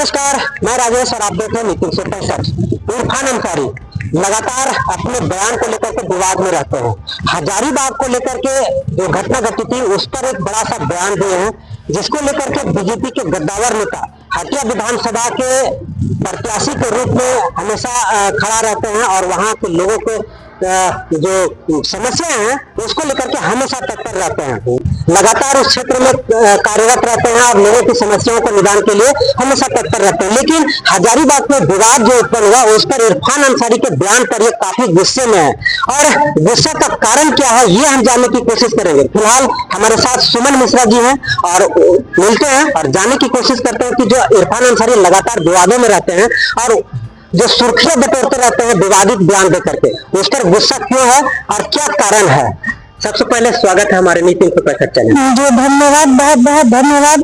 नमस्कार, मैं राजेश और आप देख रहे हैं नीति 165। इरफान अंसारी लगातार अपने बयान को लेकर के विवाद में रहते हैं। हजारीबाग को लेकर के जो घटना घटी थी उस पर एक बड़ा सा बयान दिए हैं, जिसको लेकर के बीजेपी के गद्दावर नेता हटिया विधानसभा के प्रत्याशी के रूप में हमेशा खड़ा रहते हैं और वहां के लोगों को जो समस्याएं हैं उसको लेकर के हमेशा तत्पर रहते हैं। लगातार उस क्षेत्र में कार्यरत रहते हैं और लोगों की समस्याओं के निदान के लिए हमेशा तत्पर रहते हैं। लेकिन हजारीबाग में विवाद जो उत्पन्न हुआ उस पर इरफान अंसारी के बयान पर ये काफी गुस्से में है और गुस्से का कारण क्या है ये हम जानने की कोशिश करेंगे। फिलहाल हमारे साथ सुमन मिश्रा जी हैं और मिलते हैं और जानने की कोशिश करते हैं कि जो इरफान अंसारी लगातार विवादों में रहते हैं और जो सुर्खियां बटोरते रहते हैं विवादित बयान देकर के, उस पर गुस्सा क्यों है और क्या कारण है। सबसे पहले स्वागत है हमारे नीति 165 चैनल। जो धन्यवाद, बहुत बहुत धन्यवाद।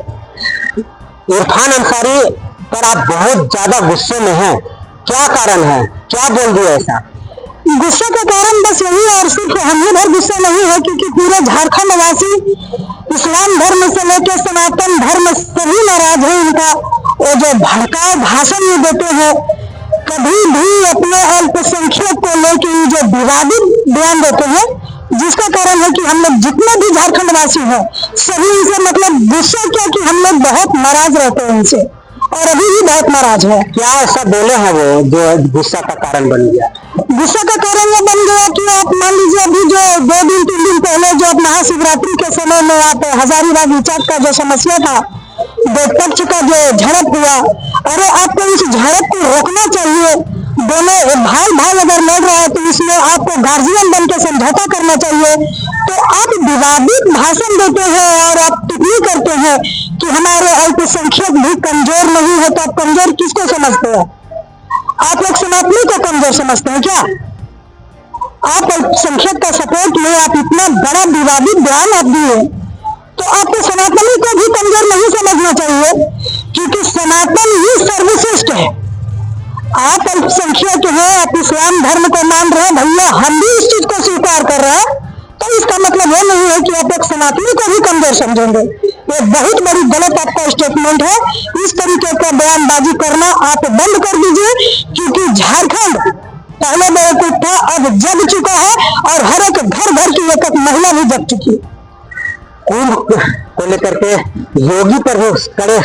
इरफान अंसारी पर आप बहुत ज्यादा गुस्से में हैं, क्या कारण है, क्या बोल दिया ऐसा? गुस्से का कारण बस यही है और सिर्फ हम ही भर गुस्सा नहीं है, क्योंकि पूरे झारखंड वासी इस्लाम धर्म से लेकर सनातन धर्म सभी नाराज है। इनका वो जो भड़काऊ भाषण ये देते हैं, कभी भी अपने अल्पसंख्यक को लेकर जो विवादित बयान देते हैं, जिसका कारण है कि हम लोग जितने भी झारखंड वासी हैं सभी इनसे मतलब गुस्सा क्या कि हम लोग बहुत नाराज रहते हैं इनसे और अभी भी बहुत नाराज है। क्या ऐसा बोले हैं वो जो गुस्सा का कारण बन गया? गुस्सा का कारण ये बन गया कि आप मान लीजिए अभी जो 2 दिन 3 दिन पहले जो महाशिवरात्रि के समय में आप हजारीबाग विचार का जो समस्या था, दो पक्ष का जो झड़प हुआ, अरे आपको इस झड़प को रोकना चाहिए। दोनों भाई भाई अगर लड़ रहा है तो इसमें आपको गार्जियन बन के समझौता करना चाहिए। तो आप विवादित भाषण देते हैं और आप टिप्पणी करते हैं कि हमारे अल्पसंख्यक भी कमजोर नहीं है, तो आप कमजोर किसको समझते हैं? आप लोग सनातनी को कमजोर समझते हैं क्या? आप अल्पसंख्यक का सपोर्ट में आप इतना बड़ा विवादित बयान आप दिए, तो आपको सनातनी को भी कमजोर नहीं समझना चाहिए, क्योंकि सनातन ही सर्वश्रेष्ठ है। आप अल्पसंख्यक हैं, आप इस्लाम धर्म को मान रहे हैं, भैया हम भी इस चीज को स्वीकार कर रहे हैं, तो इसका मतलब ये नहीं है कि आप एक सनातनी को भी कमजोर समझेंगे। ये बहुत बड़ी गलत आपका स्टेटमेंट है। इस तरीके का बयानबाजी करना आप बंद कर दीजिए, क्योंकि झारखंड पहले बेवकूफ था, अब जग चुका है और हर एक घर घर की एक महिला भी जग चुकी है। कुंभ को लेकर के योगी पर भी कड़े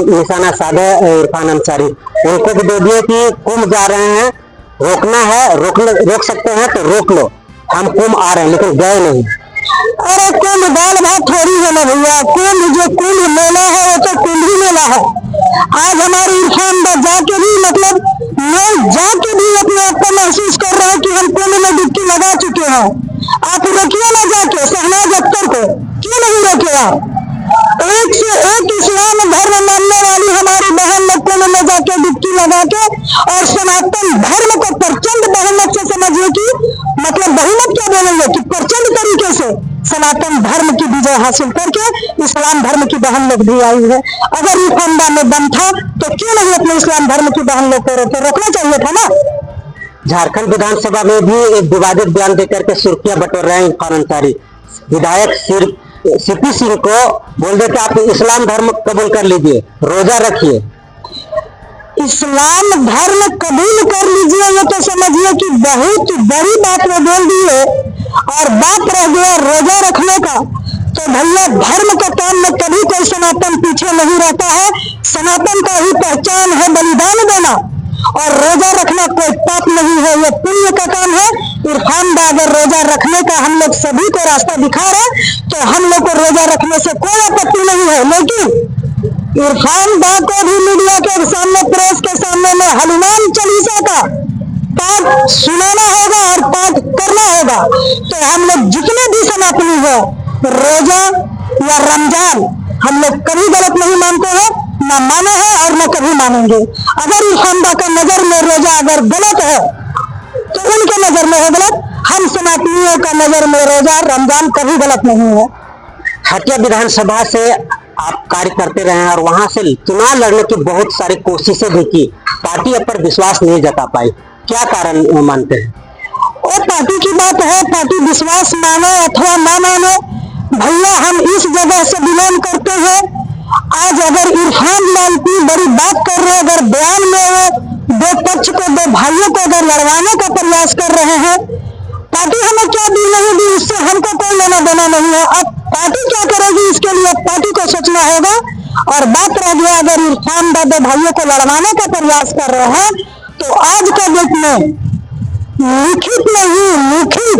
निशाना साधे इरफान अंसारी, उनको भी दे दिए कि कुंभ जा रहे हैं, रोकना है, रोक सकते हैं तो रोक लो, हम कुंभ आ रहे हैं, लेकिन गए नहीं। अरे कुंभ दाल भात थोड़ी है ना भैया, कुंभ जो कुंभ मेला है वो तो कुंभ ही मेला है। आज हमारे इरफान जाके भी मतलब मैं जाके भी अपने आप को महसूस कर रहा हूँ कि हम कुंभ में डुबकी लगा चुके हैं। आप रोकिए ना जाके शहनाज अख्तर को, क्यों नहीं रोके आप? एक से एक इस्लाम धर्म मानने वाली हमारी बहन लोग कुंभ में जाके डुबकी लगा के और सनातन धर्म को प्रचंड बहुमत से समझिए कि मतलब बहुमत क्या बोलेंगे कि प्रचंड तरीके से सनातन धर्म की विजय हासिल करके इस्लाम धर्म की बहन लोग भी आई है। अगर ये फंडा में दम था तो क्यों नहीं अपने इस्लाम धर्म की बहन लोग को रोकना चाहिए था ना। झारखंड विधानसभा में भी एक विवादित बयान देकर के सुर्खियां बटोर रहे हैं इरफान अंसारी। विधायक सीपी सिंह को बोल देते आप इस्लाम धर्म कबूल कर लीजिए, रोजा रखिए। इस्लाम धर्म कबूल कर लीजिए ये तो समझिए कि बहुत बड़ी बात वो बोल दी है और बात रह गया रोजा रखने का। तो भैया धर्म का काम में कभी कोई सनातन पीछे नहीं रहता है। सनातन का ही पहचान है बलिदान देना, और रोजा रखना कोई पाप नहीं है, ये पुण्य का काम है। इरफान दा अगर रोजा रखने का हम लोग सभी को रास्ता दिखा रहे तो हम लोग को रोजा रखने से कोई आपत्ति नहीं है। लेकिन इरफान दा को भी मीडिया के सामने, प्रेस के सामने में हनुमान चालीसा का पाठ सुनाना होगा और पाठ करना होगा। तो हम लोग जितने भी सनातनी हो रोजा या रमजान हम लोग कभी गलत नहीं मानते हैं, ना माने हैं और न कभी मानेंगे। अगर इरफान दा का नजर में रोजा अगर गलत है तो उनके नजर में है गलत, हम सनातनियों का नजर में रोजा रमजान कभी गलत नहीं है। हटिया विधानसभा से आप कार्य करते रहे हैं और वहां से चुनाव लड़ने की बहुत सारी कोशिशें भी की, पार्टी अब पर विश्वास नहीं जता पाई, क्या कारण मानते हैं? और पार्टी की बात है, पार्टी विश्वास माने अथवा ना माने, भैया हम इस जगह से बिलोंग करते हैं। आज अगर इरफान लाल की बड़ी बात कर रहे हैं, अगर बयान में वो दो पक्ष को, दो भाइयों को अगर लड़वाने का प्रयास कर रहे हैं, पार्टी हमें क्या दी नहीं दी उससे हमको कोई लेना देना नहीं है। अब पार्टी क्या करेगी इसके लिए पार्टी को सोचना होगा। और बात रह गया अगर इरफान दो भाइयों को लड़वाने का प्रयास कर रहे हैं, तो आज का डेट में लिखित नहीं, लिखित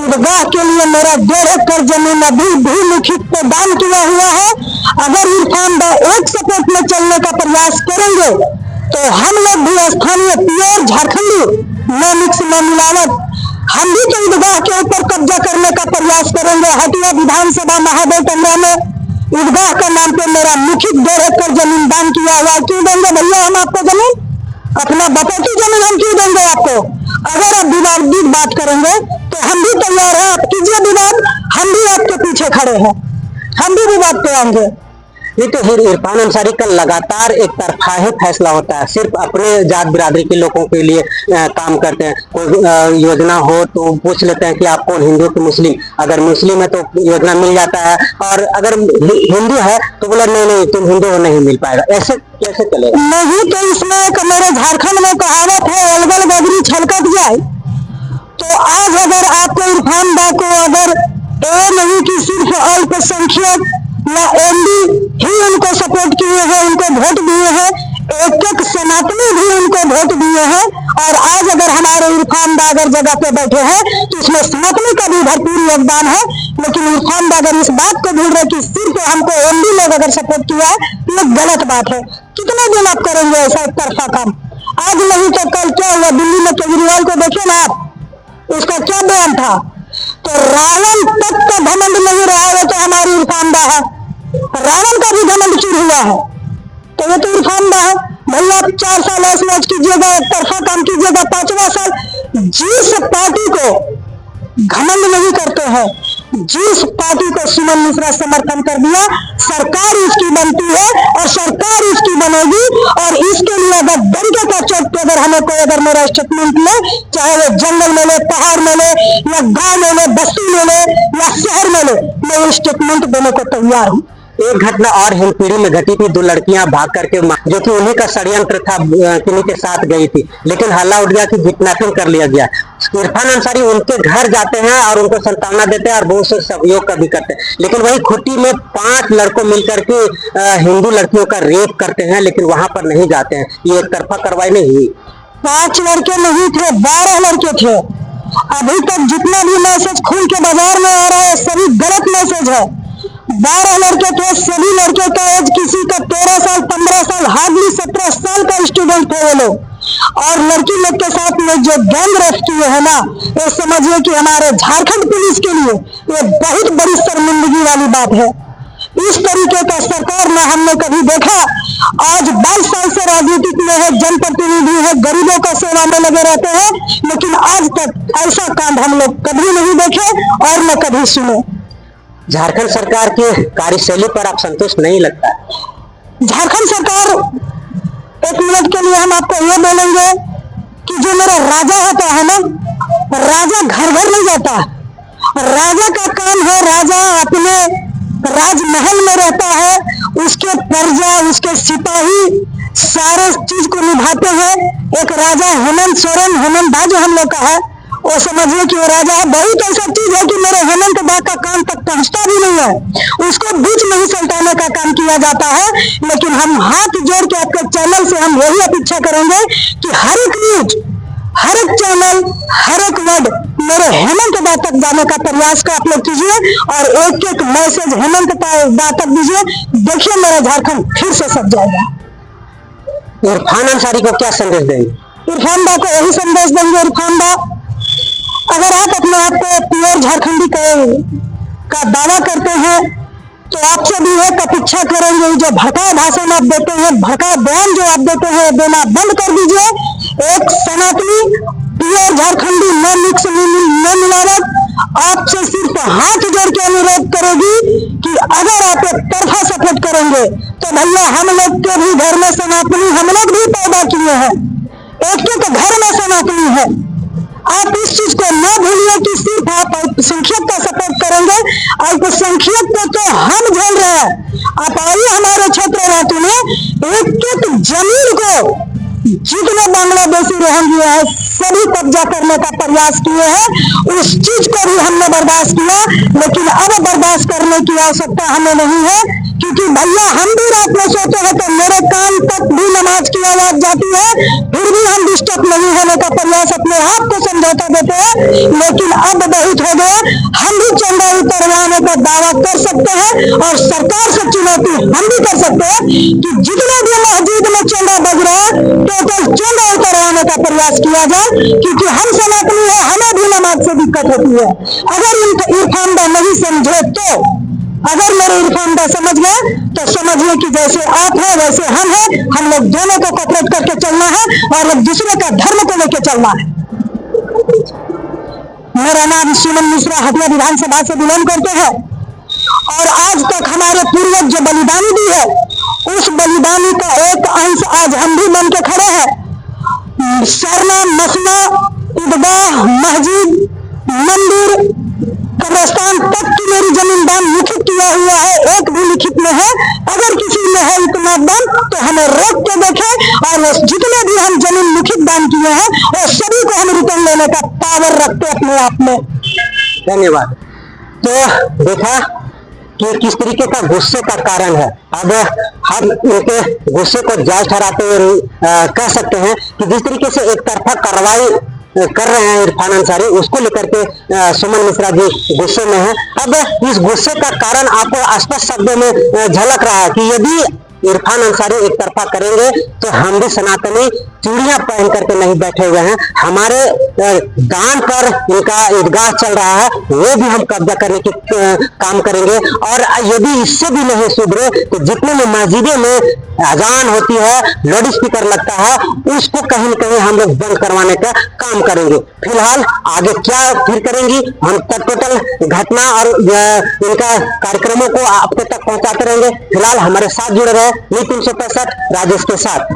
ईदगाह के लिए मेरा 1.5 एकड़ जमीन अभी भी लिखित पे दान किया हुआ है। अगर इरफान दा एक सपोर्ट में चलने का प्रयास करेंगे तो हम लोग भी स्थानीय प्योर झारखंडी, न मिक्स न मिलावट, हम भी तो ईदगाह के ऊपर कब्जा करने का प्रयास करेंगे। हटिया विधानसभा महादेव टंडा में ईदगाह का नाम पे मेरा लिखित 1.5 एकड़ जमीन दान किया हुआ। क्यों देंगे भैया हम आपको जमीन? अपना बपौती जमीन हम क्यों देंगे आपको? अगर आप विवादित बात करेंगे तो हम भी तैयार हैं, आप कीजिए विवाद, हम भी आपके पीछे खड़े हैं, हम भी विवाद पे आएंगे। ये तो इरफान अंसारी का लगातार एक तरफा ही फैसला होता है, सिर्फ अपने जात बिरादरी के लोगों के लिए काम करते हैं। कोई योजना हो तो पूछ लेते हैं कि आप कौन, हिंदू कि मुस्लिम, अगर मुस्लिम है तो योजना मिल जाता है, और अगर हिंदू है तो बोला नहीं तुम हिंदू हो, नहीं मिल पाएगा। ऐसे कैसे चलेगा? नहीं तो इसमें मेरे झारखंड में कहावत है, अलगल गगरी छलकत जाए। तो आज अगर आपको इरफान दा को अगर नहीं कि सिर्फ अल्पसंख्यक या एमडी ही उनको सपोर्ट किए हैं, उनको वोट दिए हैं, एक सनातनी भी उनको वोट दिए हैं, और आज अगर हमारे इरफान दा अगर जगह पे बैठे हैं तो इसमें सनातनी का भी भरपूर योगदान है। लेकिन इरफान दा अगर इस बात को भूल रहे कि सिर्फ हमको एमडी लोग अगर सपोर्ट किया है, तो ये गलत बात है। कितने दिन आप करेंगे ऐसा एक तरफा काम? आज नहीं तो कल क्या हुआ, दिल्ली में केजरीवाल को देखे ना आप, उसका क्या बयान था? तो रावण तक का घमंड नहीं रहा है तो हमारी इरफान दा है, रावण का भी घमंड चूर हुआ है तो ये तो इरफान दा है। भैया आप 4 साल ऐश मौज कीजिएगा, एक तरफा काम कीजिएगा, 5वां साल जिस पार्टी को घमंड नहीं करते हैं, जिस पार्टी को सुमन मिश्रा समर्थन कर दिया, सरकार इसकी बनती है और सरकार इसकी बनेगी। और इसके लिए अगर डंके का चोट पे अगर हमें कोई अगर मेरा स्टेटमेंट ले, चाहे वो जंगल में ले, पहाड़ में ले, या गांव में ले, बस्ती में ले, या शहर में ले, मैं स्टेटमेंट देने को तैयार हूँ। एक घटना और हिंदपीढ़ी में घटी थी, 2 लड़कियां भाग करके, जो कि उन्हीं का षड्यंत्र था, किन्हीं के साथ गई थी, लेकिन हल्ला उठ गया कि किडनैपिंग कर लिया गया। इरफान अंसारी उनके घर जाते हैं और उनको सांत्वना देते हैं और बहुत से सहयोग का भी करते हैं, लेकिन वही खुट्टी में 5 लड़कों मिलकर के हिंदू लड़कियों का रेप करते हैं, लेकिन वहां पर नहीं जाते हैं। ये एक तरफा कार्रवाई नहीं हुई। 5 लड़के नहीं थे, 12 लड़के थे। अभी तक जितना भी मैसेज खुल के बाजार में आ रहा है सभी गलत मैसेज है। 12 लड़के थे, सभी लड़के का एज किसी का 13 साल, 15 साल, हार्डली 17 साल का स्टूडेंट थे वो लोग। और लड़की लोग के साथ में जो गैंग रेप किए है ना, ये समझिए कि हमारे झारखंड पुलिस के लिए ये बहुत बड़ी शर्मिंदगी वाली बात है। इस तरीके का सरकार में हमने कभी देखा। आज 22 साल से राजनीतिक में है, जनप्रतिनिधि है, गरीबों का सेवा में लगे रहते हैं, लेकिन आज तक ऐसा कांड हम लोग कभी नहीं देखे और न कभी सुने। झारखंड सरकार की कार्यशैली पर आप संतुष्ट नहीं लगता? झारखंड सरकार, एक मिनट के लिए हम आपको ये बोलेंगे कि जो मेरा राजा होता है ना, राजा घर घर नहीं जाता। राजा का काम है, राजा अपने राजमहल में रहता है, उसके प्रजा, उसके सिपाही सारे चीज को निभाते हैं। एक राजा हेमंत सोरेन, हेमंत दा जो हम लोग का है, वो समझिए कि वो राजा है। बहुत ऐसा चीज है कि मेरे हेमंत दा का काम तक पहुंचता भी नहीं है, उसको बीच में ही सल्टाने का काम किया जाता है। लेकिन हम हाथ जोड़ के आपके चैनल से हम यही अपेक्षा करेंगे कि हर एक न्यूज, हर एक चैनल, हर एक वर्ड मेरे हेमंत दा तक जाने का प्रयास का आप लोग कीजिए और एक एक मैसेज हेमंत दा तक दीजिए। देखिए मेरा झारखंड फिर से सज जाएगा। इरफान अंसारी को क्या संदेश देंगे? इरफान दा को यही संदेश देंगे, इरफान दा, अगर आप अपने आप को प्योर झारखंडी का दावा करते हैं तो आपसे भी एक अपेक्षा करेंगे, जो भड़काऊ भाषण आप देते हैं, भड़काऊ बयान जो आप देते हैं, देना बंद कर दीजिए। एक सनातनी प्योर झारखंडी, न मिक्स न मिलावट, आपसे सिर्फ हाथ जोड़ के अनुरोध करेगी कि अगर आप एक तरफा सपोर्ट करेंगे तो भैया हम लोग के भी घर में सनातनी हम लोग भी पैदा किए हैं, एक एक घर में सनातनी है। आप इस चीज को न भूलिए कि सिर्फ आप अल्पसंख्यक का सपोर्ट करेंगे। अल्पसंख्यक को तो हम झेल रहे हैं, आप आइए हमारे क्षेत्र रांची में, एक एक जमीन को जितने बांग्लादेशी रोहिंग्या है सभी कब्जा करने का प्रयास किए हैं। उस चीज को भी हमने बर्दाश्त किया, लेकिन अब बर्दाश्त करने की आवश्यकता हमें नहीं है, क्योंकि भैया हम भी रात में सोते हैं तो मेरे कान तक भी नमाज की आवाज जाती है, फिर भी हम डिस्टर्ब नहीं होने का प्रयास अपने आप को समझौता देते हैं। लेकिन अब बहुत हो गया, हम भी चंदा उतरवाने का दावा कर सकते हैं और सरकार से चुनौती हम भी कर सकते हैं कि जितने भी मस्जिद में चंदा बज रहा है टोटल चंदा उतरवाने का प्रयास किया जाए, क्योंकि हम सनातनी है, हमें भी नमाज से दिक्कत होती है। अगर इरफानदा नहीं समझे तो, अगर मेरे इरफानदा समझ गए तो समझिए कि जैसे आप हैं वैसे हम हैं, हम लोग दोनों को कोऑपरेट करके चलना है और एक दूसरे का धर्म को लेकर चलना है। मेरा नाम सुमन मिश्रा हटिया विधानसभा से बिलोंग करते हैं और आज तक हमारे पूर्वज जो बलिदानी दी है उस बलिदानी का एक अंश आज हम भी बन के खड़े हैं। सरना, मसना, ईदगाह, मस्जिद, मंदिर, कब्रिस्तान तक की मेरी जमीन दान लिखित किया हुआ है, एक भी लिखित में है। अगर किसी में है इतना दान तो हमें रोक के देखे, और जितने भी हम जमीन लिखित दान किए हैं वो सभी को हम रिटर्न लेने का पावर रखते अपने आप में। धन्यवाद। तो देखा कि किस तरीके का गुस्से का कारण है। अब हम उनके गुस्से को जायज ठहराते हुए कह सकते हैं कि जिस तरीके से एक तरफा कार्रवाई कर रहे हैं इरफान अंसारी, उसको लेकर के सुमन मिश्रा जी गुस्से में हैं। अब इस गुस्से का कारण आपको स्पष्ट शब्दों में झलक रहा है कि यदि इरफान अंसारी एक तरफा करेंगे तो हम भी सनातनी चूड़ियां पहन करके नहीं बैठे हुए हैं। हमारे दान पर इनका ईदगाह चल रहा है, वो भी हम कब्जा करने की काम करेंगे। और यदि इससे भी नहीं सुधरे तो जितने में मस्जिदों में अजान होती है, लाउड स्पीकर लगता है, उसको कहीं न कहीं हम लोग बंद करवाने का काम करेंगे। फिलहाल आगे क्या फिर करेंगी, हम तक टोटल घटना और इनका कार्यक्रमों को आप तक पहुंचाते रहेंगे। फिलहाल हमारे साथ जुड़े रहे न्यूज़ 365 राजेश के साथ।